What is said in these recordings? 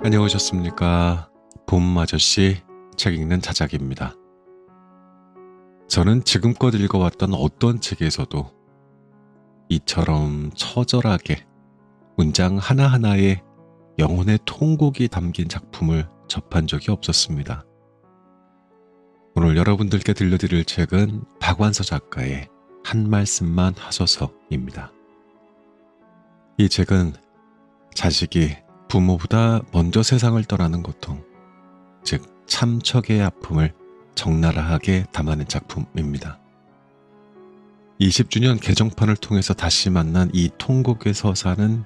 안녕하셨습니까? 봄 아저씨 책 읽는 자작입니다. 저는 지금껏 읽어왔던 어떤 책에서도 이처럼 처절하게 문장 하나하나에 영혼의 통곡이 담긴 작품을 접한 적이 없었습니다. 오늘 여러분들께 들려드릴 책은 박완서 작가의 한 말씀만 하소서입니다. 이 책은 자식이 부모보다 먼저 세상을 떠나는 고통, 즉 참척의 아픔을 적나라하게 담아낸 작품입니다. 20주년 개정판을 통해서 다시 만난 이 통곡의 서사는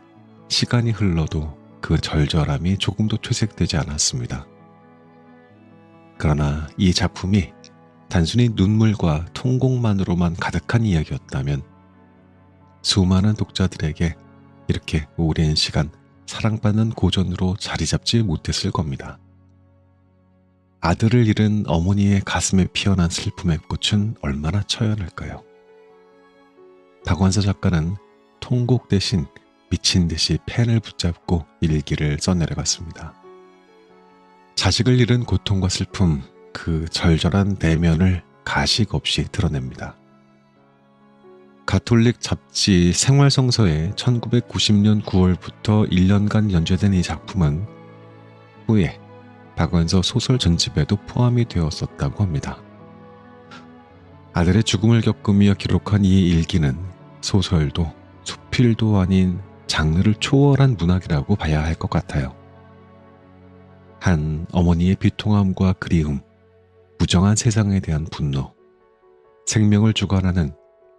시간이 흘러도 그 절절함이 조금도 퇴색되지 않았습니다. 그러나 이 작품이 단순히 눈물과 통곡만으로만 가득한 이야기였다면 수많은 독자들에게 이렇게 오랜 시간 사랑받는 고전으로 자리 잡지 못했을 겁니다. 아들을 잃은 어머니의 가슴에 피어난 슬픔의 꽃은 얼마나 처연할까요? 박완서 작가는 통곡 대신 미친 듯이 펜을 붙잡고 일기를 써내려갔습니다. 자식을 잃은 고통과 슬픔, 그 절절한 내면을 가식 없이 드러냅니다. 가톨릭 잡지 생활성서에 1990년 9월부터 1년간 연재된 이 작품은 후에 박완서 소설 전집에도 포함이 되었었다고 합니다. 아들의 죽음을 겪으며 기록한 이 일기는 소설도 수필도 아닌 장르를 초월한 문학이라고 봐야 할 것 같아요. 한 어머니의 비통함과 그리움, 부정한 세상에 대한 분노, 생명을 주관하는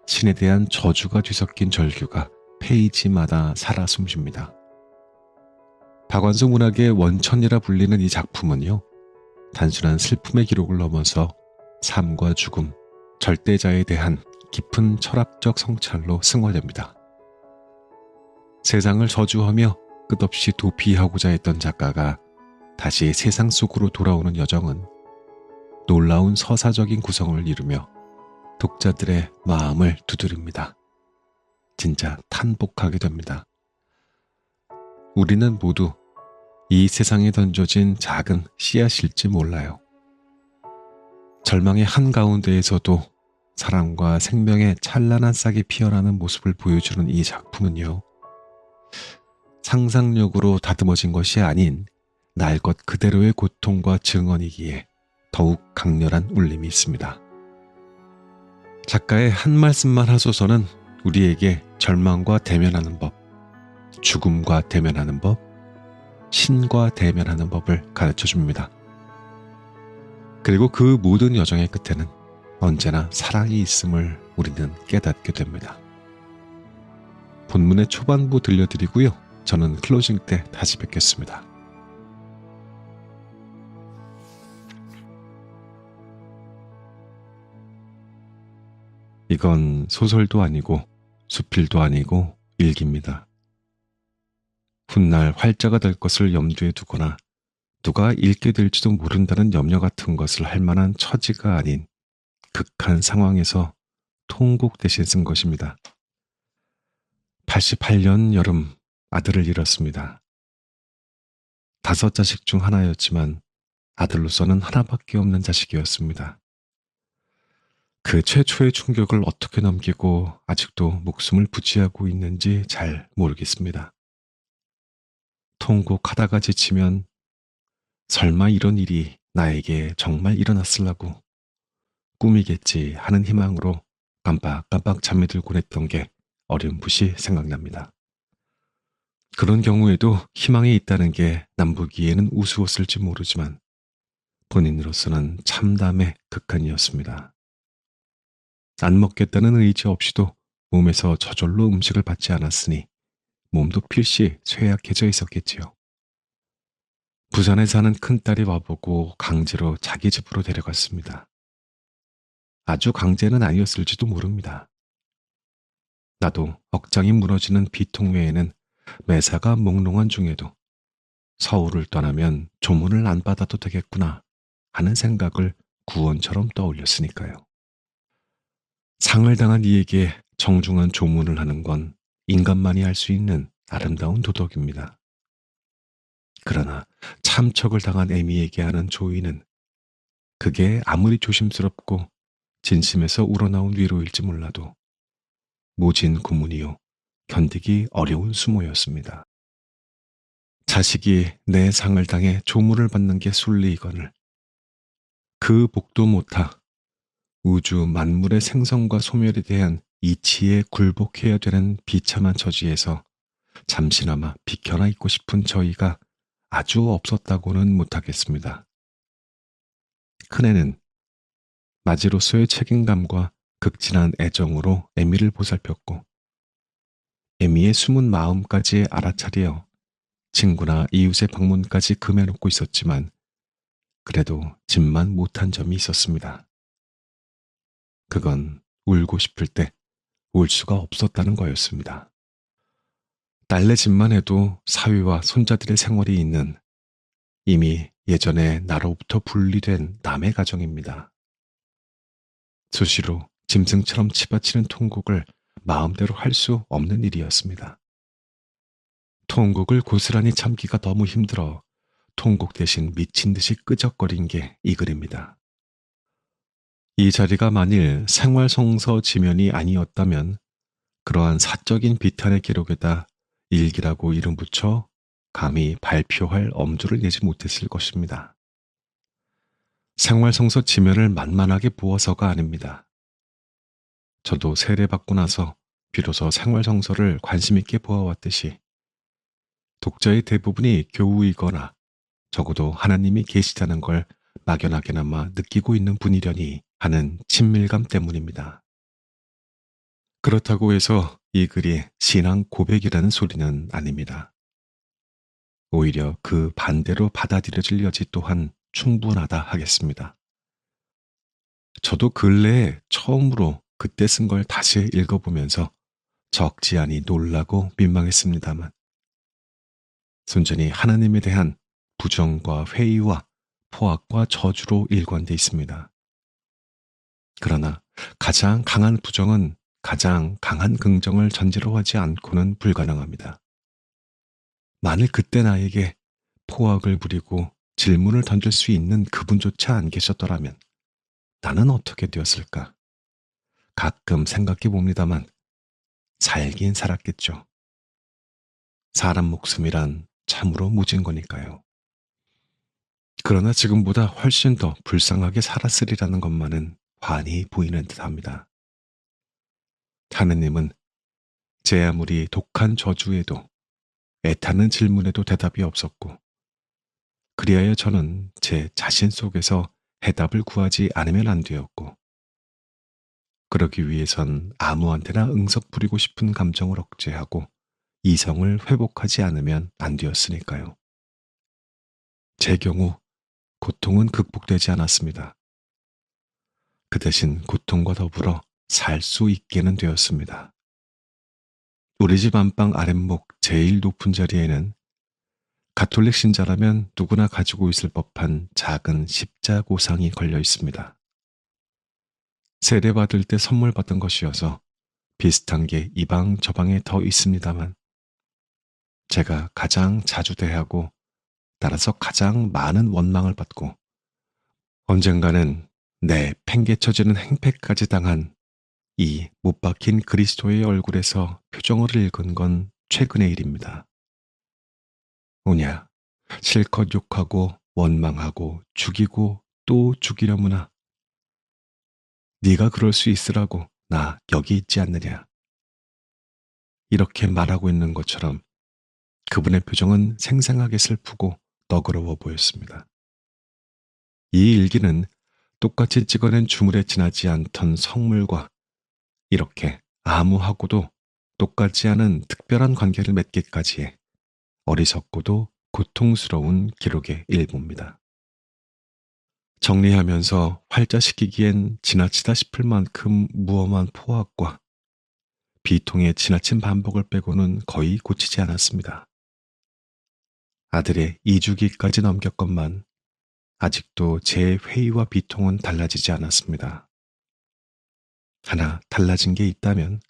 신에 대한 저주가 뒤섞인 절규가 페이지마다 살아 숨쉽니다. 박완서 문학의 원천이라 불리는 이 작품은요, 단순한 슬픔의 기록을 넘어서 삶과 죽음, 절대자에 대한 깊은 철학적 성찰로 승화됩니다. 세상을 저주하며 끝없이 도피하고자 했던 작가가 다시 세상 속으로 돌아오는 여정은 놀라운 서사적인 구성을 이루며 독자들의 마음을 두드립니다. 진짜 탄복하게 됩니다. 우리는 모두 이 세상에 던져진 작은 씨앗일지 몰라요. 절망의 한가운데에서도 사랑과 생명의 찬란한 싹이 피어나는 모습을 보여주는 이 작품은요, 상상력으로 다듬어진 것이 아닌 날 것 그대로의 고통과 증언이기에 더욱 강렬한 울림이 있습니다. 작가의 한 말씀만 하소서는 우리에게 절망과 대면하는 법, 죽음과 대면하는 법, 신과 대면하는 법을 가르쳐 줍니다. 그리고 그 모든 여정의 끝에는 언제나 사랑이 있음을 우리는 깨닫게 됩니다. 본문의 초반부 들려드리고요. 저는 클로징 때 다시 뵙겠습니다. 이건 소설도 아니고 수필도 아니고 일기입니다. 훗날 활자가 될 것을 염두에 두거나 누가 읽게 될지도 모른다는 염려 같은 것을 할 만한 처지가 아닌 극한 상황에서 통곡 대신 쓴 것입니다. 88년 여름 아들을 잃었습니다. 5자식 중 하나였지만 아들로서는 하나밖에 없는 자식이었습니다. 그 최초의 충격을 어떻게 넘기고 아직도 목숨을 부지하고 있는지 잘 모르겠습니다. 통곡하다가 지치면 설마 이런 일이 나에게 정말 일어났으려고 꿈이겠지 하는 희망으로 깜빡깜빡 잠이 들곤 했던 게 어렴풋이 생각납니다. 그런 경우에도 희망이 있다는 게 남보기에는 우스웠을지 모르지만 본인으로서는 참담의 극한이었습니다. 안 먹겠다는 의지 없이도 몸에서 저절로 음식을 받지 않았으니 몸도 필시 쇠약해져 있었겠지요. 부산에 사는 큰딸이 와보고 강제로 자기 집으로 데려갔습니다. 아주 강제는 아니었을지도 모릅니다. 나도 억장이 무너지는 비통 외에는 매사가 몽롱한 중에도 서울을 떠나면 조문을 안 받아도 되겠구나 하는 생각을 구원처럼 떠올렸으니까요. 상을 당한 이에게 정중한 조문을 하는 건 인간만이 할 수 있는 아름다운 도덕입니다. 그러나 참척을 당한 에미에게 하는 조이는 그게 아무리 조심스럽고 진심에서 우러나온 위로일지 몰라도 모진 고문이요 견디기 어려운 수모였습니다. 자식이 내 상을 당해 조문을 받는 게 순리이거늘 그 복도 못하 우주 만물의 생성과 소멸에 대한 이치에 굴복해야 되는 비참한 처지에서 잠시나마 비켜나 있고 싶은 저희가 아주 없었다고는 못하겠습니다. 큰애는 마지로서의 책임감과 극진한 애정으로 에미를 보살폈고 에미의 숨은 마음까지 알아차려 친구나 이웃의 방문까지 금해놓고 있었지만 그래도 집만 못한 점이 있었습니다. 그건 울고 싶을 때 울 수가 없었다는 거였습니다. 딸네 집만 해도 사위와 손자들의 생활이 있는 이미 예전에 나로부터 분리된 남의 가정입니다. 수시로 짐승처럼 치받치는 통곡을 마음대로 할 수 없는 일이었습니다. 통곡을 고스란히 참기가 너무 힘들어 통곡 대신 미친 듯이 끄적거린 게 이 글입니다. 이 자리가 만일 생활성서 지면이 아니었다면 그러한 사적인 비탄의 기록에다 일기라고 이름 붙여 감히 발표할 엄두를 내지 못했을 것입니다. 생활성서 지면을 만만하게 보아서가 아닙니다. 저도 세례받고 나서 비로소 생활성서를 관심있게 보아왔듯이 독자의 대부분이 교우이거나 적어도 하나님이 계시다는 걸 막연하게나마 느끼고 있는 분이려니 하는 친밀감 때문입니다. 그렇다고 해서 이 글이 신앙 고백이라는 소리는 아닙니다. 오히려 그 반대로 받아들여질 여지 또한 충분하다 하겠습니다. 저도 근래에 처음으로 그때 쓴 걸 다시 읽어보면서 적지 않이 놀라고 민망했습니다만 순전히 하나님에 대한 부정과 회의와 포악과 저주로 일관돼 있습니다. 그러나 가장 강한 부정은 가장 강한 긍정을 전제로 하지 않고는 불가능합니다. 만일 그때 나에게 포악을 부리고 질문을 던질 수 있는 그분조차 안 계셨더라면 나는 어떻게 되었을까? 가끔 생각해 봅니다만 살긴 살았겠죠. 사람 목숨이란 참으로 무진 거니까요. 그러나 지금보다 훨씬 더 불쌍하게 살았으리라는 것만은 환히 보이는 듯합니다. 하느님은 제 아무리 독한 저주에도 애타는 질문에도 대답이 없었고 그리하여 저는 제 자신 속에서 해답을 구하지 않으면 안 되었고 그러기 위해선 아무한테나 응석 부리고 싶은 감정을 억제하고 이성을 회복하지 않으면 안 되었으니까요. 제 경우 고통은 극복되지 않았습니다. 그 대신 고통과 더불어 살 수 있게는 되었습니다. 우리 집 안방 아랫목 제일 높은 자리에는 가톨릭 신자라면 누구나 가지고 있을 법한 작은 십자고상이 걸려 있습니다. 세례받을 때 선물 받은 것이어서 비슷한 게 이 방 저 방에 더 있습니다만 제가 가장 자주 대하고 따라서 가장 많은 원망을 받고 언젠가는 내 팽개쳐지는 행패까지 당한 이 못 박힌 그리스도의 얼굴에서 표정을 읽은 건 최근의 일입니다. 오냐, 실컷 욕하고 원망하고 죽이고 또 죽이려무나. 네가 그럴 수 있으라고 나 여기 있지 않느냐. 이렇게 말하고 있는 것처럼 그분의 표정은 생생하게 슬프고 너그러워 보였습니다. 이 일기는 똑같이 찍어낸 주물에 지나지 않던 성물과 이렇게 아무하고도 똑같지 않은 특별한 관계를 맺기까지의 어리석고도 고통스러운 기록의 일부입니다. 정리하면서 활자시키기엔 지나치다 싶을 만큼 무엄한 포악과 비통의 지나친 반복을 빼고는 거의 고치지 않았습니다. 아들의 이주기까지 넘겼건만 아직도 제 회의와 비통은 달라지지 않았습니다. 하나 달라진 게 있다면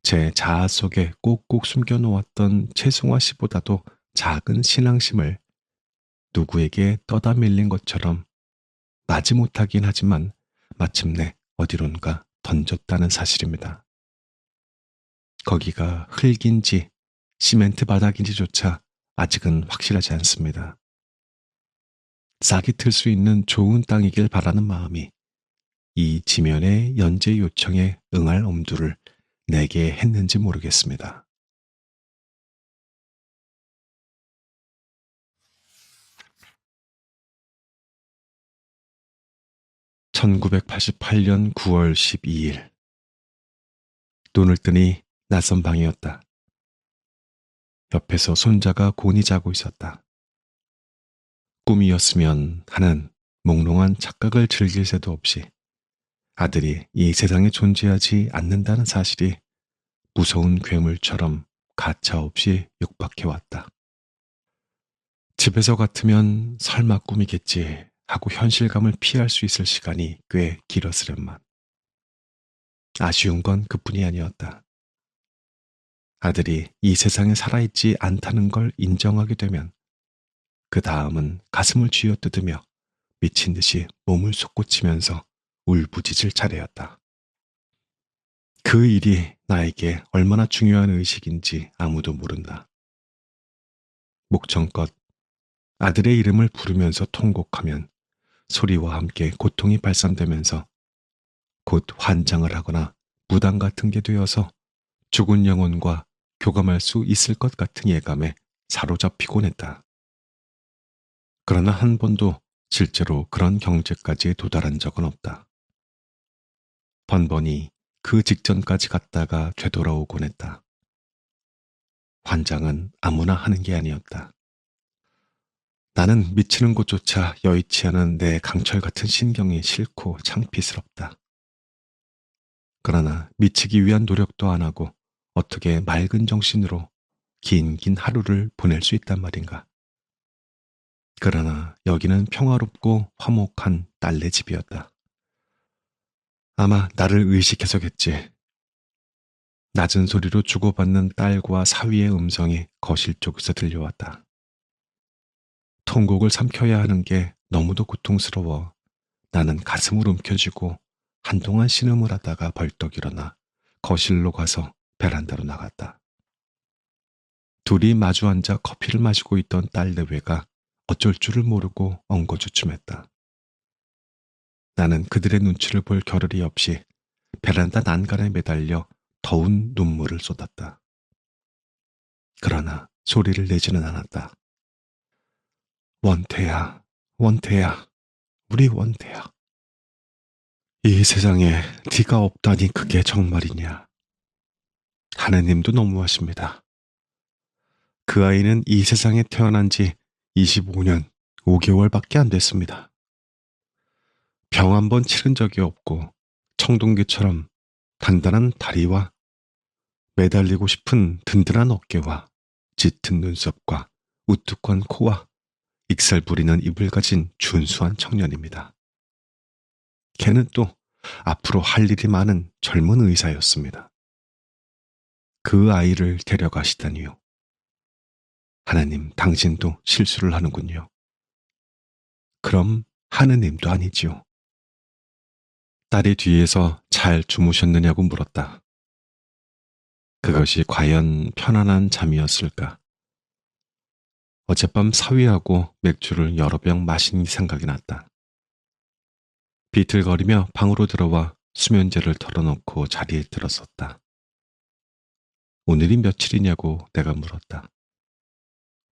제 자아 속에 꼭꼭 숨겨놓았던 최승화 씨보다도 작은 신앙심을 누구에게 떠다 밀린 것처럼 마지못하긴 하지만 마침내 어디론가 던졌다는 사실입니다. 거기가 흙인지 시멘트 바닥인지조차 아직은 확실하지 않습니다. 싹이 틀 수 있는 좋은 땅이길 바라는 마음이 이 지면의 연재 요청에 응할 엄두를 내게 했는지 모르겠습니다. 1988년 9월 12일. 눈을 뜨니 낯선 방이었다. 옆에서 손자가 곤히 자고 있었다. 꿈이었으면 하는 몽롱한 착각을 즐길 새도 없이 아들이 이 세상에 존재하지 않는다는 사실이 무서운 괴물처럼 가차없이 육박해왔다. 집에서 같으면 설마 꿈이겠지 하고 현실감을 피할 수 있을 시간이 꽤 길었으련만. 아쉬운 건 그뿐이 아니었다. 아들이 이 세상에 살아있지 않다는 걸 인정하게 되면 그 다음은 가슴을 쥐어뜯으며 미친 듯이 몸을 솟구치면서 울부짖을 차례였다. 그 일이 나에게 얼마나 중요한 의식인지 아무도 모른다. 목청껏 아들의 이름을 부르면서 통곡하면 소리와 함께 고통이 발산되면서 곧 환장을 하거나 무당 같은 게 되어서 죽은 영혼과 교감할 수 있을 것 같은 예감에 사로잡히곤 했다. 그러나 한 번도 실제로 그런 경지까지 도달한 적은 없다. 번번이 그 직전까지 갔다가 되돌아오곤 했다. 환장은 아무나 하는 게 아니었다. 나는 미치는 곳조차 여의치 않은 내 강철 같은 신경이 싫고 창피스럽다. 그러나 미치기 위한 노력도 안 하고 어떻게 맑은 정신으로 긴 하루를 보낼 수 있단 말인가. 그러나 여기는 평화롭고 화목한 딸네 집이었다. 아마 나를 의식해서겠지. 낮은 소리로 주고받는 딸과 사위의 음성이 거실 쪽에서 들려왔다. 통곡을 삼켜야 하는 게 너무도 고통스러워 나는 가슴을 움켜쥐고 한동안 신음을 하다가 벌떡 일어나 거실로 가서 베란다로 나갔다. 둘이 마주 앉아 커피를 마시고 있던 딸 내외가 어쩔 줄을 모르고 엉거주춤했다. 나는 그들의 눈치를 볼 겨를이 없이 베란다 난간에 매달려 더운 눈물을 쏟았다. 그러나 소리를 내지는 않았다. 원태야, 원태야, 우리 원태야. 이 세상에 네가 없다니 그게 정말이냐. 하느님도 너무하십니다. 그 아이는 이 세상에 태어난 지 25년 5개월밖에 안 됐습니다. 병 한 번 치른 적이 없고 청동기처럼 단단한 다리와 매달리고 싶은 든든한 어깨와 짙은 눈썹과 우뚝한 코와 익살 부리는 입을 가진 준수한 청년입니다. 걔는 또 앞으로 할 일이 많은 젊은 의사였습니다. 그 아이를 데려가시다니요. 하나님, 당신도 실수를 하는군요. 그럼 하느님도 아니지요. 딸이 뒤에서 잘 주무셨느냐고 물었다. 그것이 과연 편안한 잠이었을까? 어젯밤 사위하고 맥주를 여러 병 마신 생각이 났다. 비틀거리며 방으로 들어와 수면제를 털어놓고 자리에 들었었다. 오늘이 며칠이냐고 내가 물었다.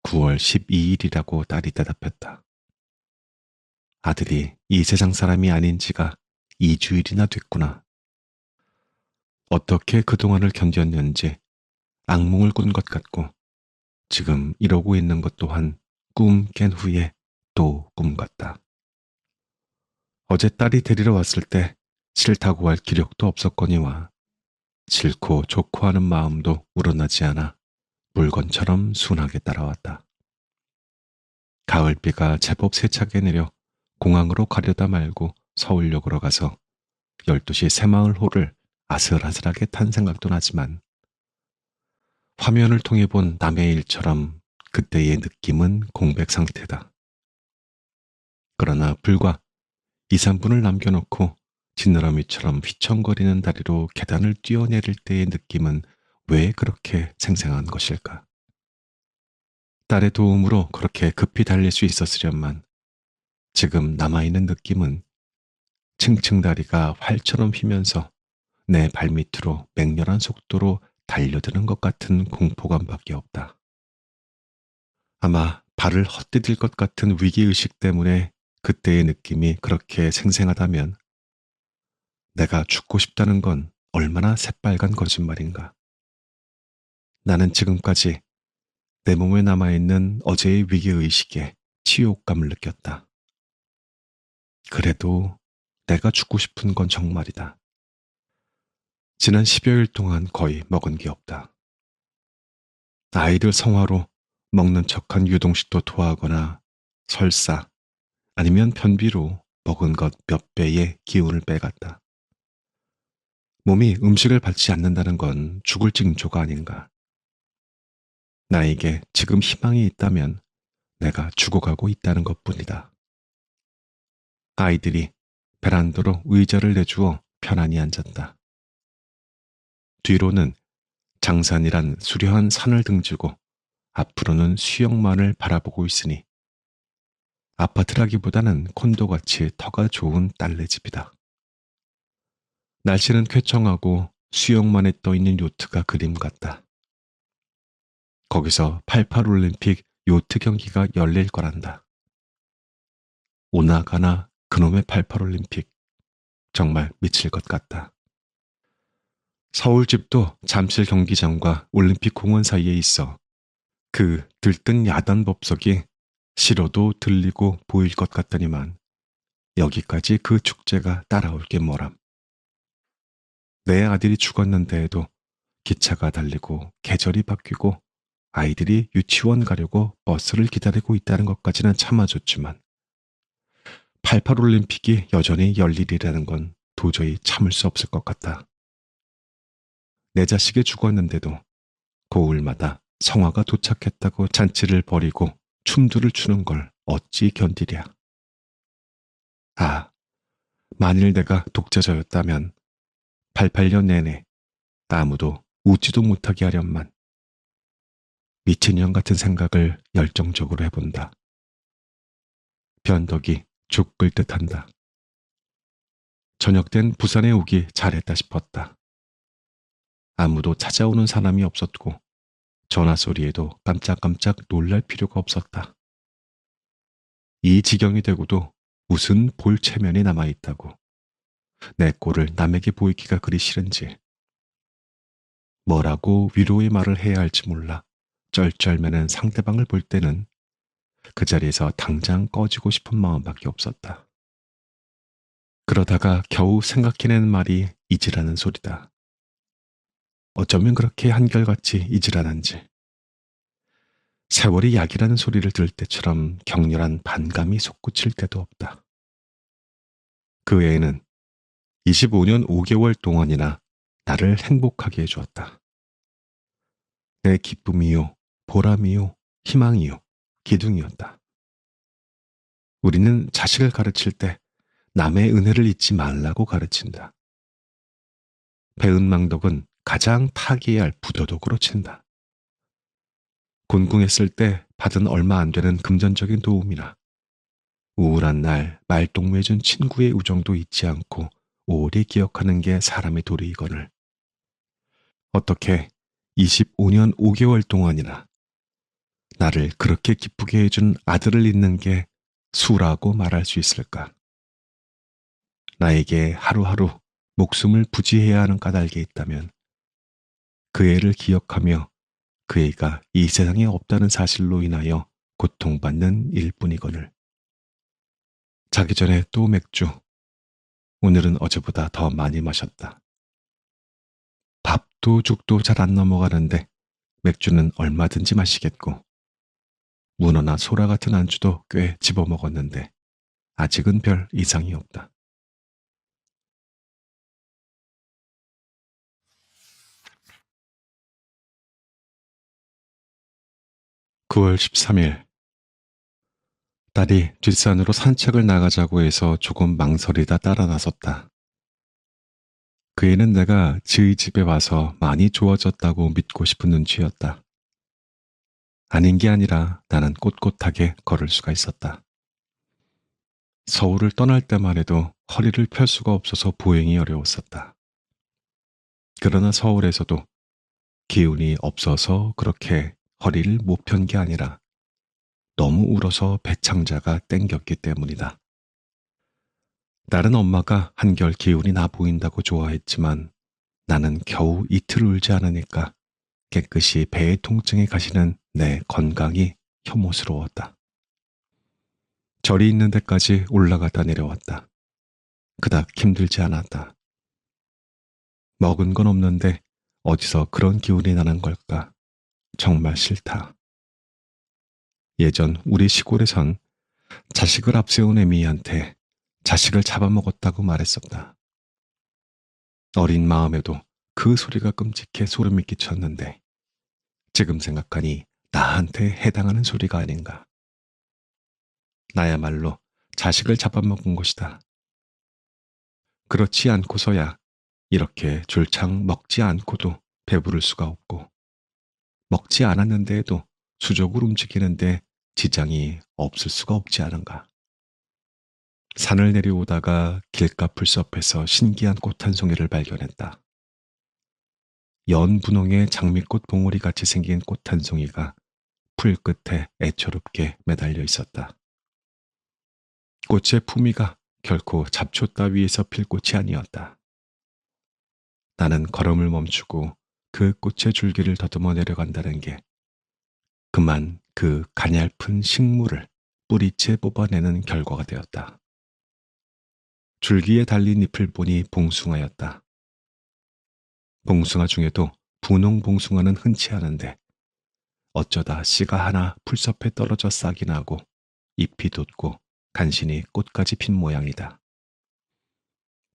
9월 12일이라고 딸이 대답했다. 아들이 이 세상 사람이 아닌 지가 2주일이나 됐구나. 어떻게 그동안을 견뎠는지 악몽을 꾼 것 같고 지금 이러고 있는 것 또한 꿈 깬 후에 또 꿈 같다. 어제 딸이 데리러 왔을 때 싫다고 할 기력도 없었거니와 싫고 좋고 하는 마음도 우러나지 않아 물건처럼 순하게 따라왔다. 가을비가 제법 세차게 내려 공항으로 가려다 말고 서울역으로 가서 12시 새마을호를 아슬아슬하게 탄 생각도 나지만 화면을 통해 본 남의 일처럼 그때의 느낌은 공백 상태다. 그러나 불과 2, 3분을 남겨놓고 지느러미처럼 휘청거리는 다리로 계단을 뛰어내릴 때의 느낌은 왜 그렇게 생생한 것일까? 딸의 도움으로 그렇게 급히 달릴 수 있었으련만 지금 남아있는 느낌은 층층 다리가 활처럼 휘면서 내 발밑으로 맹렬한 속도로 달려드는 것 같은 공포감밖에 없다. 아마 발을 헛디딜 것 같은 위기의식 때문에 그때의 느낌이 그렇게 생생하다면 내가 죽고 싶다는 건 얼마나 새빨간 거짓말인가. 나는 지금까지 내 몸에 남아있는 어제의 위기의식에 치욕감을 느꼈다. 그래도 내가 죽고 싶은 건 정말이다. 지난 10여일 동안 거의 먹은 게 없다. 아이들 성화로 먹는 척한 유동식도 토하거나 설사 아니면 변비로 먹은 것 몇 배의 기운을 빼갔다. 몸이 음식을 받지 않는다는 건 죽을 징조가 아닌가. 나에게 지금 희망이 있다면 내가 죽어가고 있다는 것뿐이다. 아이들이 베란다로 의자를 내주어 편안히 앉았다. 뒤로는 장산이란 수려한 산을 등지고 앞으로는 수영만을 바라보고 있으니 아파트라기보다는 콘도같이 터가 좋은 딸네 집이다. 날씨는 쾌청하고 수영만에 떠있는 요트가 그림 같다. 거기서 88 올림픽 요트 경기가 열릴 거란다. 오나가나 그놈의 88 올림픽. 정말 미칠 것 같다. 서울집도 잠실 경기장과 올림픽 공원 사이에 있어 그 들뜬 야단 법석이 싫어도 들리고 보일 것 같더니만 여기까지 그 축제가 따라올 게 뭐람. 내 아들이 죽었는데에도 기차가 달리고 계절이 바뀌고 아이들이 유치원 가려고 버스를 기다리고 있다는 것까지는 참아줬지만 88 올림픽이 여전히 열일이라는 건 도저히 참을 수 없을 것 같다. 내 자식이 죽었는데도 고울마다 성화가 도착했다고 잔치를 벌이고 춤들을 추는 걸 어찌 견디랴. 아, 만일 내가 독재자였다면 88년 내내 아무도 웃지도 못하게 하련만 미친년 같은 생각을 열정적으로 해본다. 변덕이 죽을 듯한다. 저녁 땐 부산에 오기 잘했다 싶었다. 아무도 찾아오는 사람이 없었고 전화 소리에도 깜짝깜짝 놀랄 필요가 없었다. 이 지경이 되고도 무슨 볼 체면이 남아있다고. 내 꼴을 남에게 보이기가 그리 싫은지. 뭐라고 위로의 말을 해야 할지 몰라 쩔쩔매는 상대방을 볼 때는 그 자리에서 당장 꺼지고 싶은 마음밖에 없었다. 그러다가 겨우 생각해낸 말이 잊으라는 소리다. 어쩌면 그렇게 한결같이 잊으라는지. 세월이 약이라는 소리를 들을 때처럼 격렬한 반감이 솟구칠 때도 없다. 그 애는 25년 5개월 동안이나 나를 행복하게 해주었다. 내 기쁨이요, 보람이요, 희망이요, 기둥이었다. 우리는 자식을 가르칠 때 남의 은혜를 잊지 말라고 가르친다. 배은망덕은 가장 타개해야 할 부도덕으로 친다. 곤궁했을 때 받은 얼마 안 되는 금전적인 도움이나 우울한 날 말동무해준 친구의 우정도 잊지 않고 오래 기억하는 게 사람의 도리이거늘. 어떻게 25년 5개월 동안이나 나를 그렇게 기쁘게 해준 아들을 잊는 게 수라고 말할 수 있을까? 나에게 하루하루 목숨을 부지해야 하는 까닭이 있다면 그 애를 기억하며 그 애가 이 세상에 없다는 사실로 인하여 고통받는 일뿐이거늘. 자기 전에 또 맥주. 오늘은 어제보다 더 많이 마셨다. 밥도 죽도 잘 안 넘어가는데 맥주는 얼마든지 마시겠고 문어나 소라 같은 안주도 꽤 집어먹었는데 아직은 별 이상이 없다. 9월 13일, 딸이 뒷산으로 산책을 나가자고 해서 조금 망설이다 따라 나섰다. 그 애는 내가 저희 집에 와서 많이 좋아졌다고 믿고 싶은 눈치였다. 아닌 게 아니라 나는 꼿꼿하게 걸을 수가 있었다. 서울을 떠날 때만 해도 허리를 펼 수가 없어서 보행이 어려웠었다. 그러나 서울에서도 기운이 없어서 그렇게 허리를 못 편 게 아니라 너무 울어서 배창자가 땡겼기 때문이다. 다른 엄마가 한결 기운이 나 보인다고 좋아했지만 나는 겨우 이틀 울지 않으니까 깨끗이 배의 통증이 가시는 내 건강이 혐오스러웠다. 절이 있는 데까지 올라갔다 내려왔다. 그닥 힘들지 않았다. 먹은 건 없는데 어디서 그런 기운이 나는 걸까? 정말 싫다. 예전 우리 시골에선 자식을 앞세운 애미한테 자식을 잡아먹었다고 말했었다. 어린 마음에도 그 소리가 끔찍해 소름이 끼쳤는데 지금 생각하니 나한테 해당하는 소리가 아닌가. 나야말로 자식을 잡아먹은 것이다. 그렇지 않고서야 이렇게 줄창 먹지 않고도 배부를 수가 없고 먹지 않았는데에도 수족을 움직이는데 지장이 없을 수가 없지 않은가. 산을 내려오다가 길가 풀숲에서 신기한 꽃 한 송이를 발견했다. 연 분홍의 장미꽃 봉오리 같이 생긴 꽃 한 송이가 풀 끝에 애초롭게 매달려 있었다. 꽃의 품위가 결코 잡초 따위에서 필 꽃이 아니었다. 나는 걸음을 멈추고 그 꽃의 줄기를 더듬어 내려간다는 게 그만 그 가냘픈 식물을 뿌리째 뽑아내는 결과가 되었다. 줄기에 달린 잎을 보니 봉숭아였다. 봉숭아 중에도 분홍 봉숭아는 흔치 않은데 어쩌다 씨가 하나 풀숲에 떨어져 싹이 나고 잎이 돋고 간신히 꽃까지 핀 모양이다.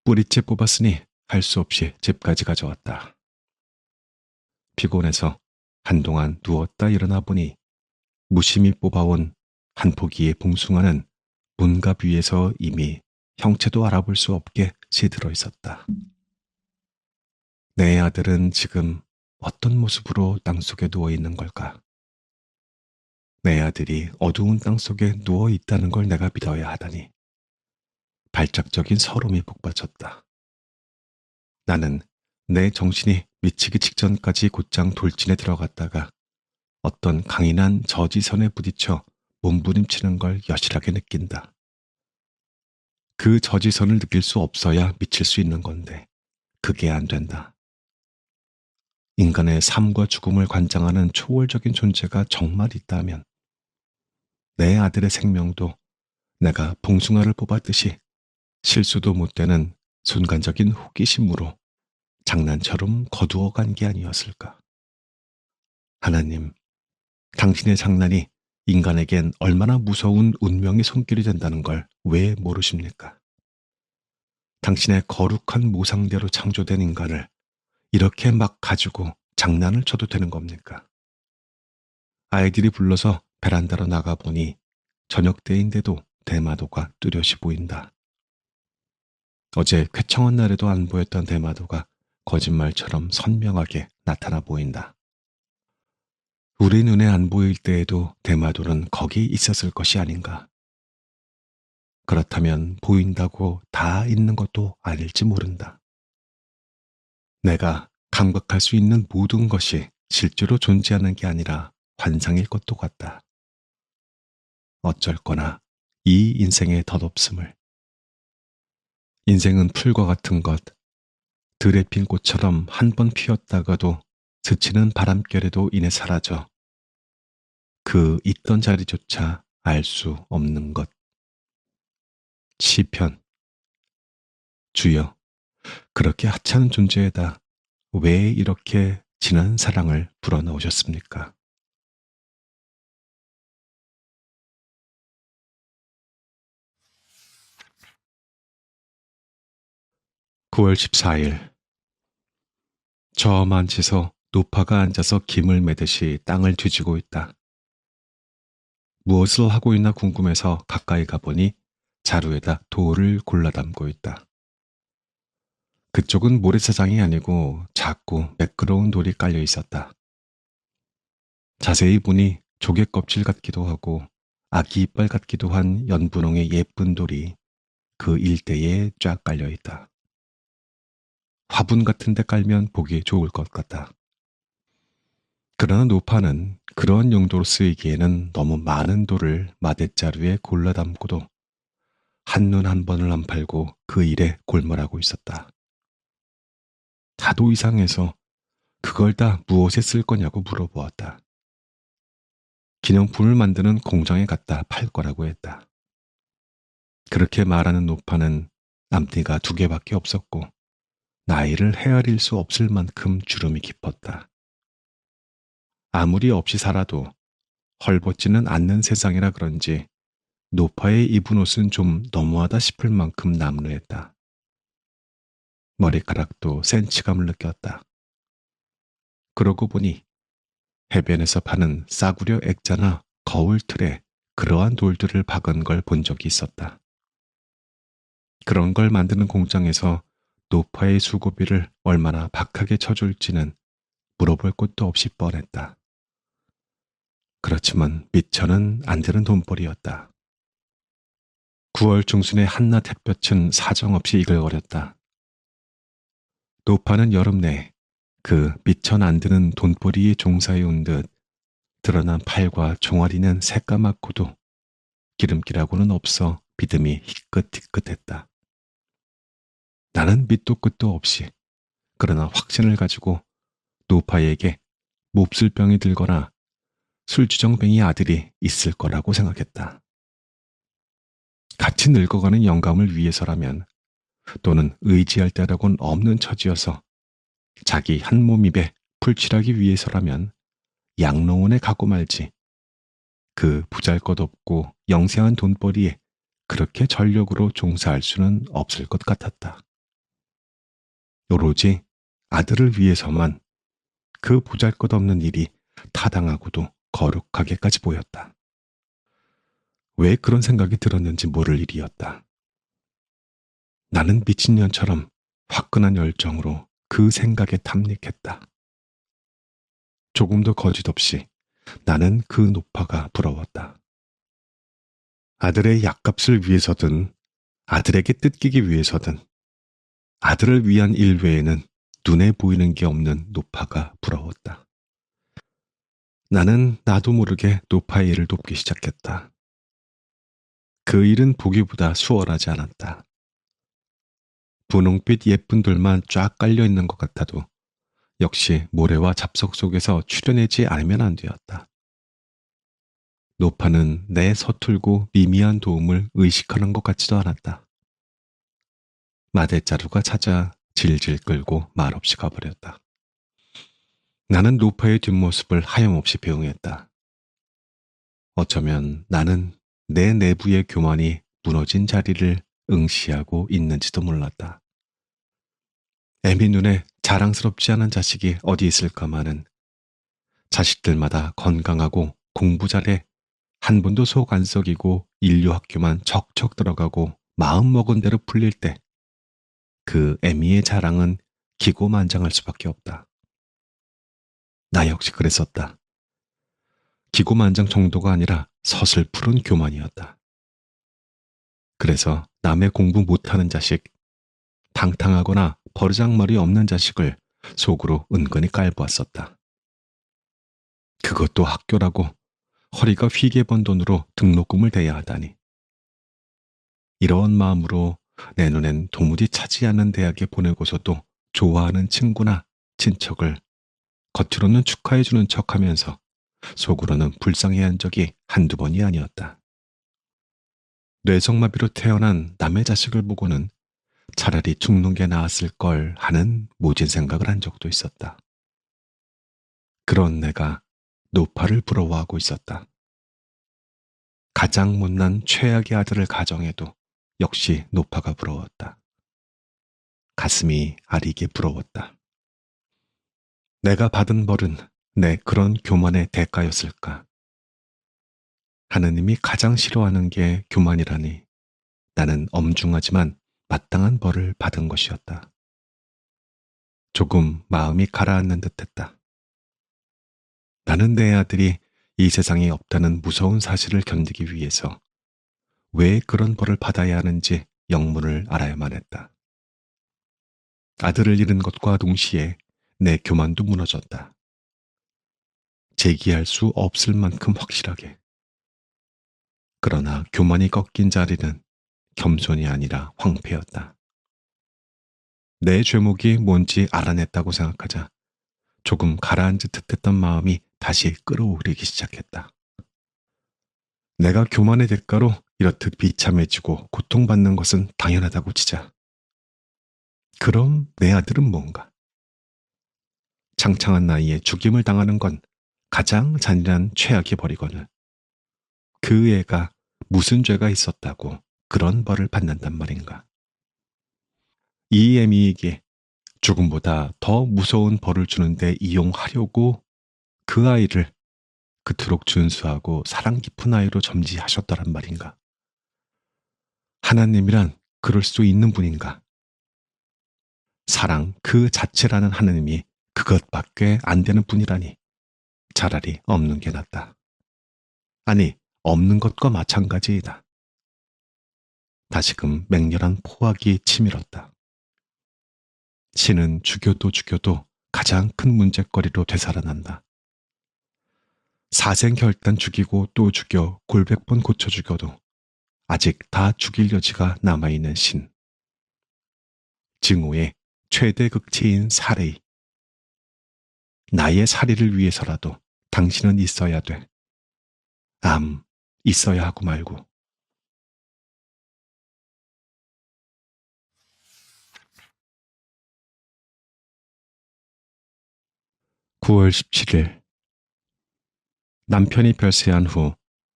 뿌리째 뽑았으니 할 수 없이 집까지 가져왔다. 피곤해서 한동안 누웠다 일어나 보니 무심히 뽑아온 한 포기의 봉숭아는 문갑 위에서 이미 형체도 알아볼 수 없게 시들어 있었다. 내 아들은 지금 어떤 모습으로 땅속에 누워 있는 걸까? 내 아들이 어두운 땅속에 누워 있다는 걸 내가 믿어야 하다니. 발작적인 서름이 북받쳤다. 나는 내 정신이 미치기 직전까지 곧장 돌진에 들어갔다가 어떤 강인한 저지선에 부딪혀 몸부림치는 걸 여실하게 느낀다. 그 저지선을 느낄 수 없어야 미칠 수 있는 건데 그게 안 된다. 인간의 삶과 죽음을 관장하는 초월적인 존재가 정말 있다면 내 아들의 생명도 내가 봉숭아를 뽑았듯이 실수도 못 되는 순간적인 호기심으로 장난처럼 거두어간 게 아니었을까. 하나님, 당신의 장난이 인간에겐 얼마나 무서운 운명의 손길이 된다는 걸 왜 모르십니까? 당신의 거룩한 모상대로 창조된 인간을 이렇게 막 가지고 장난을 쳐도 되는 겁니까? 아이들이 불러서 베란다로 나가보니 저녁 때인데도 대마도가 뚜렷이 보인다. 어제 쾌청한 날에도 안 보였던 대마도가 거짓말처럼 선명하게 나타나 보인다. 우리 눈에 안 보일 때에도 대마도는 거기 있었을 것이 아닌가. 그렇다면 보인다고 다 있는 것도 아닐지 모른다. 내가 감각할 수 있는 모든 것이 실제로 존재하는 게 아니라 환상일 것도 같다. 어쩔 거나 이 인생의 덧없음을. 인생은 풀과 같은 것, 들에 핀 꽃처럼 한 번 피었다가도 스치는 바람결에도 인해 사라져 그 있던 자리조차 알 수 없는 것. 시편. 주여, 그렇게 하찮은 존재에다 왜 이렇게 진한 사랑을 불어넣으셨습니까? 9월 14일. 저만 치서 노파가 앉아서 김을 매듯이 땅을 뒤지고 있다. 무엇을 하고 있나 궁금해서 가까이 가보니 자루에다 돌을 골라 담고 있다. 그쪽은 모래사장이 아니고 작고 매끄러운 돌이 깔려 있었다. 자세히 보니 조개 껍질 같기도 하고 아기 이빨 같기도 한 연분홍의 예쁜 돌이 그 일대에 쫙 깔려 있다. 화분 같은 데 깔면 보기 좋을 것 같다. 그러나 노파는 그러한 용도로 쓰이기에는 너무 많은 돌을 마대자루에 골라 담고도 한눈 한 번을 안 팔고 그 일에 골몰하고 있었다. 하도 이상해서 그걸 다 무엇에 쓸 거냐고 물어보았다. 기념품을 만드는 공장에 갖다 팔 거라고 했다. 그렇게 말하는 노파는 앞니가 2개밖에 없었고 나이를 헤아릴 수 없을 만큼 주름이 깊었다. 아무리 없이 살아도 헐벗지는 않는 세상이라 그런지 노파의 입은 옷은 좀 너무하다 싶을 만큼 남루했다. 머리카락도 센치감을 느꼈다. 그러고 보니 해변에서 파는 싸구려 액자나 거울 틀에 그러한 돌들을 박은 걸 본 적이 있었다. 그런 걸 만드는 공장에서 노파의 수고비를 얼마나 박하게 쳐줄지는 물어볼 곳도 없이 뻔했다. 그렇지만 미처는 안 되는 돈벌이였다. 9월 중순에 한낮 햇볕은 사정없이 이글거렸다. 노파는 여름 내 그 미천 안 드는 돈벌이에 종사해 온 듯 드러난 팔과 종아리는 새까맣고도 기름기라고는 없어 비듬이 희끗희끗했다. 나는 밑도 끝도 없이 그러나 확신을 가지고 노파에게 몹쓸 병이 들거나 술주정뱅이 아들이 있을 거라고 생각했다. 같이 늙어가는 영감을 위해서라면 또는 의지할 때라곤 없는 처지여서 자기 한 몸 입에 풀칠하기 위해서라면 양로원에 가고 말지 그 보잘것없고 영세한 돈벌이에 그렇게 전력으로 종사할 수는 없을 것 같았다. 오로지 아들을 위해서만 그 보잘것없는 일이 타당하고도 거룩하게까지 보였다. 왜 그런 생각이 들었는지 모를 일이었다. 나는 미친년처럼 화끈한 열정으로 그 생각에 탐닉했다. 조금도 거짓없이 나는 그 노파가 부러웠다. 아들의 약값을 위해서든 아들에게 뜯기기 위해서든 아들을 위한 일 외에는 눈에 보이는 게 없는 노파가 부러웠다. 나는 나도 모르게 노파의 일을 돕기 시작했다. 그 일은 보기보다 수월하지 않았다. 분홍빛 예쁜 돌만 쫙 깔려 있는 것 같아도 역시 모래와 잡석 속에서 추려내지 않으면 안 되었다. 노파는 내 서툴고 미미한 도움을 의식하는 것 같지도 않았다. 마대자루가 찾아 질질 끌고 말없이 가버렸다. 나는 노파의 뒷모습을 하염없이 배웅했다. 어쩌면 나는 내 내부의 교만이 무너진 자리를 응시하고 있는지도 몰랐다. 애미 눈에 자랑스럽지 않은 자식이 어디 있을까마는 자식들마다 건강하고 공부 잘해 한 번도 속 안 썩이고 인류학교만 척척 들어가고 마음 먹은 대로 풀릴 때 그 애미의 자랑은 기고만장할 수밖에 없다. 나 역시 그랬었다. 기고만장 정도가 아니라 서슬푸른 교만이었다. 그래서 남의 공부 못하는 자식, 방탕하거나 버르장머리 없는 자식을 속으로 은근히 깔보았었다. 그것도 학교라고 허리가 휘게 번 돈으로 등록금을 대야 하다니. 이런 마음으로 내 눈엔 도무지 차지 않는 대학에 보내고서도 좋아하는 친구나 친척을 겉으로는 축하해주는 척하면서 속으로는 불쌍해한 적이 한두 번이 아니었다. 뇌성마비로 태어난 남의 자식을 보고는 차라리 죽는 게 나았을 걸 하는 모진 생각을 한 적도 있었다. 그런 내가 노파를 부러워하고 있었다. 가장 못난 최악의 아들을 가정해도 역시 노파가 부러웠다. 가슴이 아리게 부러웠다. 내가 받은 벌은 내 그런 교만의 대가였을까? 하느님이 가장 싫어하는 게 교만이라니 나는 엄중하지만 마땅한 벌을 받은 것이었다. 조금 마음이 가라앉는 듯했다. 나는 내 아들이 이 세상에 없다는 무서운 사실을 견디기 위해서 왜 그런 벌을 받아야 하는지 영문을 알아야만 했다. 아들을 잃은 것과 동시에 내 교만도 무너졌다. 제기할 수 없을 만큼 확실하게. 그러나 교만이 꺾인 자리는 겸손이 아니라 황폐였다. 내 죄목이 뭔지 알아냈다고 생각하자 조금 가라앉은 듯했던 마음이 다시 끌어오르기 시작했다. 내가 교만의 대가로 이렇듯 비참해지고 고통받는 것은 당연하다고 치자. 그럼 내 아들은 뭔가? 창창한 나이에 죽임을 당하는 건 가장 잔인한 최악의 벌이거늘. 그 애가 무슨 죄가 있었다고 그런 벌을 받는단 말인가? 이 애미에게 죽음보다 더 무서운 벌을 주는데 이용하려고 그 아이를 그토록 준수하고 사랑 깊은 아이로 점지하셨더란 말인가? 하나님이란 그럴 수 있는 분인가? 사랑 그 자체라는 하나님이 그것밖에 안 되는 분이라니 차라리 없는 게 낫다. 아니, 없는 것과 마찬가지이다. 다시금 맹렬한 포악이 치밀었다. 신은 죽여도 죽여도 가장 큰 문제거리로 되살아난다. 사생결단 죽이고 또 죽여 골백번 고쳐 죽여도 아직 다 죽일 여지가 남아있는 신. 증오의 최대 극치인 살해. 나의 살해를 위해서라도 당신은 있어야 돼. 있어야 하고 말고. 9월 17일 남편이 별세한 후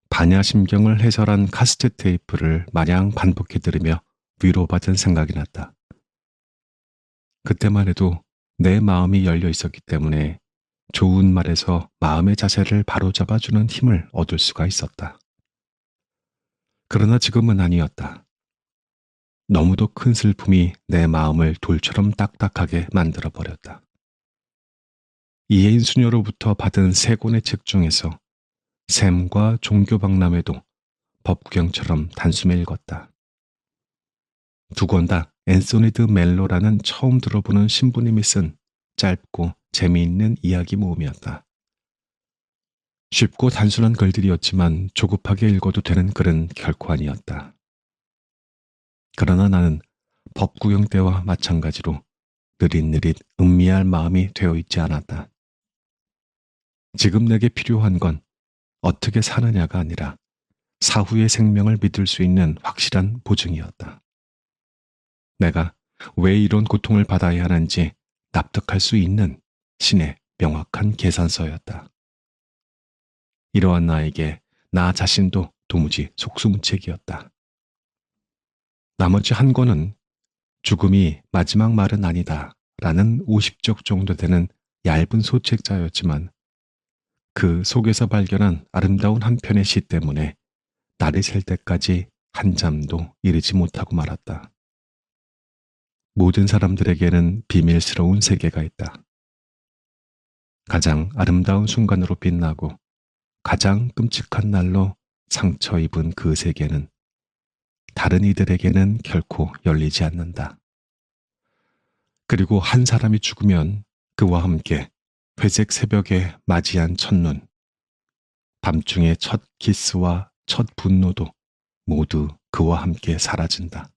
반야심경을 해설한 카세트 테이프를 마냥 반복해 들으며 위로받은 생각이 났다. 그때만 해도 내 마음이 열려 있었기 때문에 좋은 말에서 마음의 자세를 바로잡아주는 힘을 얻을 수가 있었다. 그러나 지금은 아니었다. 너무도 큰 슬픔이 내 마음을 돌처럼 딱딱하게 만들어 버렸다. 이혜인 수녀로부터 받은 세 권의 책 중에서 샘과 종교박람회도 법구경처럼 단숨에 읽었다. 두 권 다 앤소니드 멜로라는 처음 들어보는 신부님이 쓴 짧고 재미있는 이야기 모음이었다. 쉽고 단순한 글들이었지만 조급하게 읽어도 되는 글은 결코 아니었다. 그러나 나는 법구경 때와 마찬가지로 느릿느릿 음미할 마음이 되어 있지 않았다. 지금 내게 필요한 건 어떻게 사느냐가 아니라 사후의 생명을 믿을 수 있는 확실한 보증이었다. 내가 왜 이런 고통을 받아야 하는지 납득할 수 있는 신의 명확한 계산서였다. 이러한 나에게 나 자신도 도무지 속수무책이었다. 나머지 한 권은 죽음이 마지막 말은 아니다 라는 50쪽 정도 되는 얇은 소책자였지만 그 속에서 발견한 아름다운 한 편의 시 때문에 날이 셀 때까지 한잠도 이르지 못하고 말았다. 모든 사람들에게는 비밀스러운 세계가 있다. 가장 아름다운 순간으로 빛나고 가장 끔찍한 날로 상처 입은 그 세계는 다른 이들에게는 결코 열리지 않는다. 그리고 한 사람이 죽으면 그와 함께 회색 새벽에 맞이한 첫눈, 밤중의 첫 키스와 첫 분노도 모두 그와 함께 사라진다.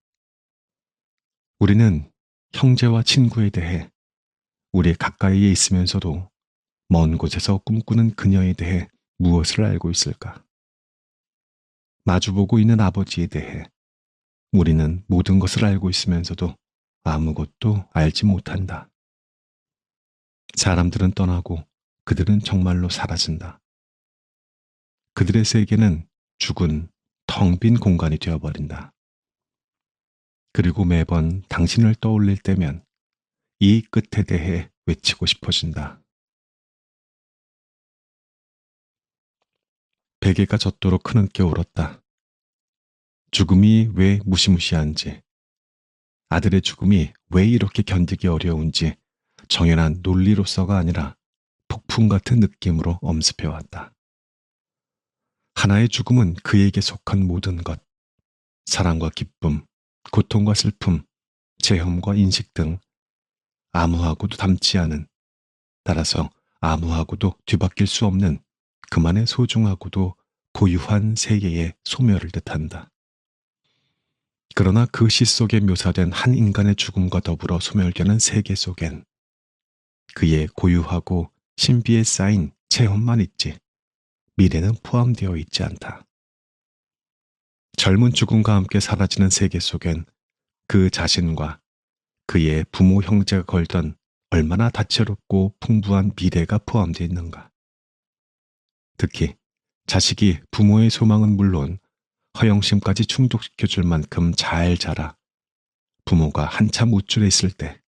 우리는 형제와 친구에 대해 우리 가까이에 있으면서도 먼 곳에서 꿈꾸는 그녀에 대해 무엇을 알고 있을까? 마주보고 있는 아버지에 대해 우리는 모든 것을 알고 있으면서도 아무것도 알지 못한다. 사람들은 떠나고 그들은 정말로 사라진다. 그들의 세계는 죽은 텅 빈 공간이 되어버린다. 그리고 매번 당신을 떠올릴 때면 이 끝에 대해 외치고 싶어진다. 베개가 젖도록 크는께 울었다. 죽음이 왜 무시무시한지, 아들의 죽음이 왜 이렇게 견디기 어려운지 정연한 논리로서가 아니라 폭풍 같은 느낌으로 엄습해왔다. 하나의 죽음은 그에게 속한 모든 것, 사랑과 기쁨, 고통과 슬픔, 체험과 인식 등 아무하고도 닮지 않은, 따라서 아무하고도 뒤바뀔 수 없는 그만의 소중하고도 고유한 세계의 소멸을 뜻한다. 그러나 그 시 속에 묘사된 한 인간의 죽음과 더불어 소멸되는 세계 속엔 그의 고유하고 신비에 쌓인 체험만 있지 미래는 포함되어 있지 않다. 젊은 죽음과 함께 사라지는 세계 속엔 그 자신과 그의 부모 형제가 걸던 얼마나 다채롭고 풍부한 미래가 포함되어 있는가. 특히 자식이 부모의 소망은 물론 허영심까지 충족시켜줄 만큼 잘 자라 부모가 한참 우쭐해 있을 때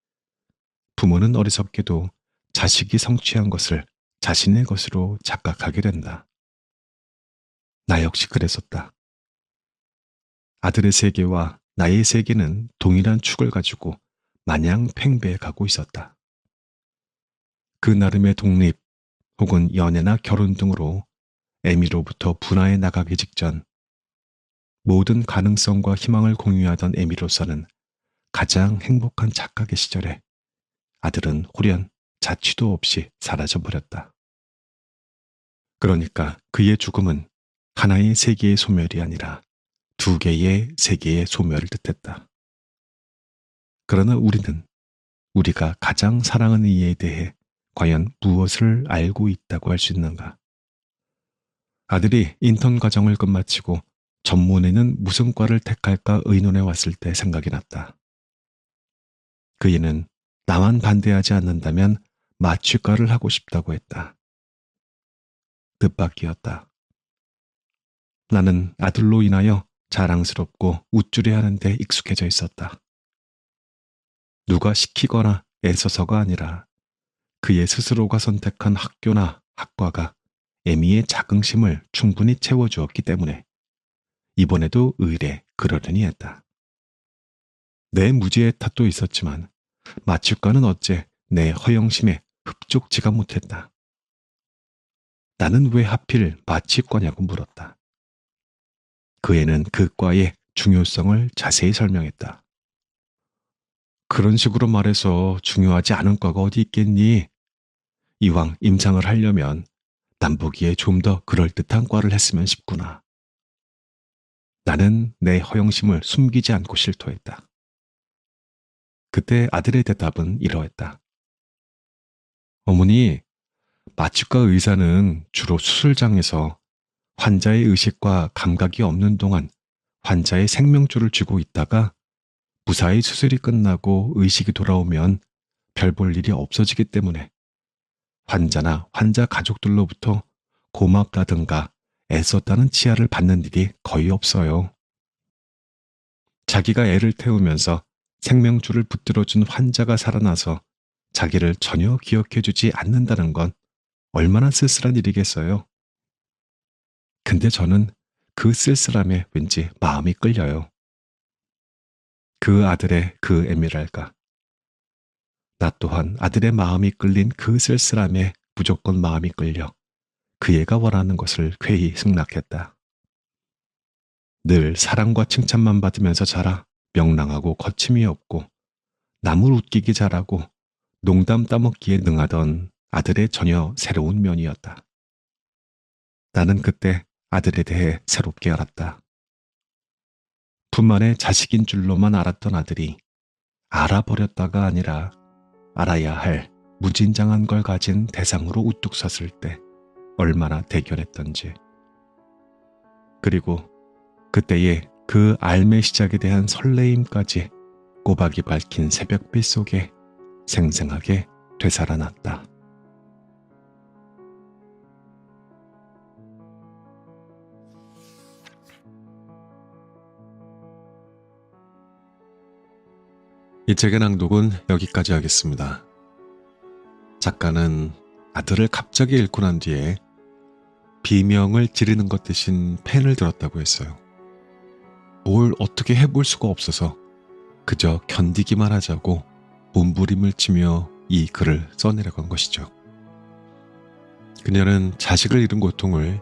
부모는 어리석게도 자식이 성취한 것을 자신의 것으로 착각하게 된다. 나 역시 그랬었다. 아들의 세계와 나의 세계는 동일한 축을 가지고 마냥 팽배해 가고 있었다. 그 나름의 독립 혹은 연애나 결혼 등으로 에미로부터 분화해 나가기 직전 모든 가능성과 희망을 공유하던 에미로서는 가장 행복한 착각의 시절에 아들은 홀연 자취도 없이 사라져버렸다. 그러니까 그의 죽음은 하나의 세계의 소멸이 아니라 두 개의 세계의 소멸을 뜻했다. 그러나 우리는 우리가 가장 사랑하는 이에 대해 과연 무엇을 알고 있다고 할 수 있는가? 아들이 인턴 과정을 끝마치고 전문에는 무슨 과를 택할까 의논해 왔을 때 생각이 났다. 그 애는 나만 반대하지 않는다면 마취과를 하고 싶다고 했다. 뜻밖이었다. 나는 아들로 인하여 자랑스럽고 우쭐해 하는데 익숙해져 있었다. 누가 시키거나 애써서가 아니라 그의 스스로가 선택한 학교나 학과가 에미의 자긍심을 충분히 채워주었기 때문에 이번에도 의례 그러려니 했다. 내 무지의 탓도 있었지만 마취과는 어째 내 허영심에 흡족지가 못했다. 나는 왜 하필 마취과냐고 물었다. 그 애는 그 과의 중요성을 자세히 설명했다. 그런 식으로 말해서 중요하지 않은 과가 어디 있겠니? 이왕 임상을 하려면 난 보기에 좀 더 그럴듯한 과를 했으면 싶구나. 나는 내 허영심을 숨기지 않고 실토했다. 그때 아들의 대답은 이러했다. 어머니, 마취과 의사는 주로 수술장에서 환자의 의식과 감각이 없는 동안 환자의 생명줄을 쥐고 있다가 무사히 수술이 끝나고 의식이 돌아오면 별 볼 일이 없어지기 때문에 환자나 환자 가족들로부터 고맙다든가 애썼다는 치하를 받는 일이 거의 없어요. 자기가 애를 태우면서 생명줄을 붙들어준 환자가 살아나서 자기를 전혀 기억해주지 않는다는 건 얼마나 쓸쓸한 일이겠어요. 근데 저는 그 쓸쓸함에 왠지 마음이 끌려요. 그 아들의 그 애미랄까. 나 또한 아들의 마음이 끌린 그 쓸쓸함에 무조건 마음이 끌려 그 애가 원하는 것을 쾌히 승낙했다. 늘 사랑과 칭찬만 받으면서 자라 명랑하고 거침이 없고 남을 웃기기 잘하고 농담 따먹기에 능하던 아들의 전혀 새로운 면이었다. 나는 그때 아들에 대해 새롭게 알았다. 뿐만에 자식인 줄로만 알았던 아들이 알아버렸다가 아니라 알아야 할 무진장한 걸 가진 대상으로 우뚝 섰을 때 얼마나 대견했던지. 그리고 그때의 그 삶의 시작에 대한 설레임까지 꼬박이 밝힌 새벽빛 속에 생생하게 되살아났다. 이 책의 낭독은 여기까지 하겠습니다. 작가는 아들을 갑자기 잃고 난 뒤에 비명을 지르는 것 대신 펜을 들었다고 했어요. 뭘 어떻게 해볼 수가 없어서 그저 견디기만 하자고 몸부림을 치며 이 글을 써내려간 것이죠. 그녀는 자식을 잃은 고통을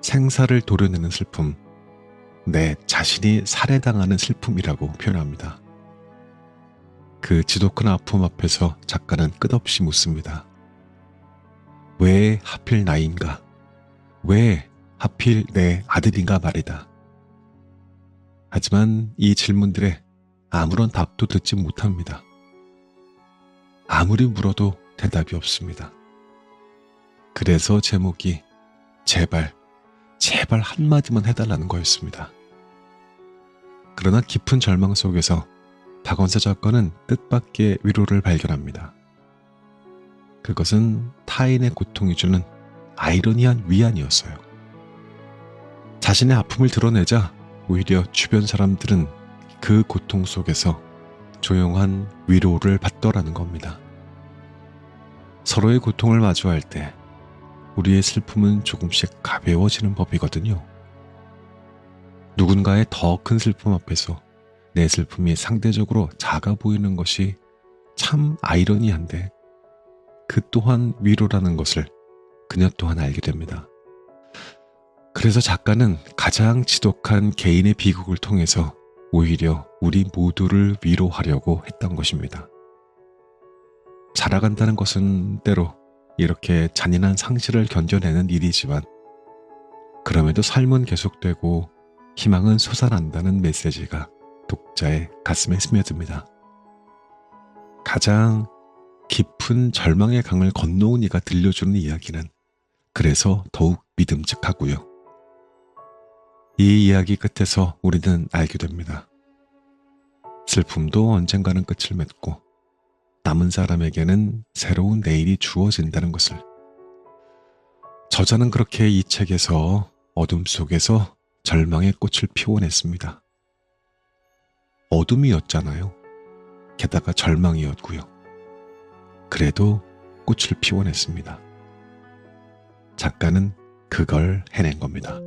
생사를 도려내는 슬픔, 내 자신이 살해당하는 슬픔이라고 표현합니다. 그 지독한 아픔 앞에서 작가는 끝없이 묻습니다. 왜 하필 나인가? 왜 하필 내 아들인가 말이다. 하지만 이 질문들에 아무런 답도 듣지 못합니다. 아무리 물어도 대답이 없습니다. 그래서 제목이 제발 한마디만 해달라는 거였습니다. 그러나 깊은 절망 속에서 박원서 작가는 뜻밖의 위로를 발견합니다. 그것은 타인의 고통이 주는 아이러니한 위안이었어요. 자신의 아픔을 드러내자 오히려 주변 사람들은 그 고통 속에서 조용한 위로를 받더라는 겁니다. 서로의 고통을 마주할 때 우리의 슬픔은 조금씩 가벼워지는 법이거든요. 누군가의 더 큰 슬픔 앞에서 내 슬픔이 상대적으로 작아 보이는 것이 참 아이러니한데 그 또한 위로라는 것을 그녀 또한 알게 됩니다. 그래서 작가는 가장 지독한 개인의 비극을 통해서 오히려 우리 모두를 위로하려고 했던 것입니다. 자라간다는 것은 때로 이렇게 잔인한 상실을 견뎌내는 일이지만 그럼에도 삶은 계속되고 희망은 솟아난다는 메시지가 독자의 가슴에 스며듭니다. 가장 깊은 절망의 강을 건너온 이가 들려주는 이야기는 그래서 더욱 믿음직하고요. 이 이야기 끝에서 우리는 알게 됩니다. 슬픔도 언젠가는 끝을 맺고 남은 사람에게는 새로운 내일이 주어진다는 것을. 저자는 그렇게 이 책에서 어둠 속에서 절망의 꽃을 피워냈습니다. 어둠이었잖아요. 게다가 절망이었고요. 그래도 꽃을 피워냈습니다. 작가는 그걸 해낸 겁니다.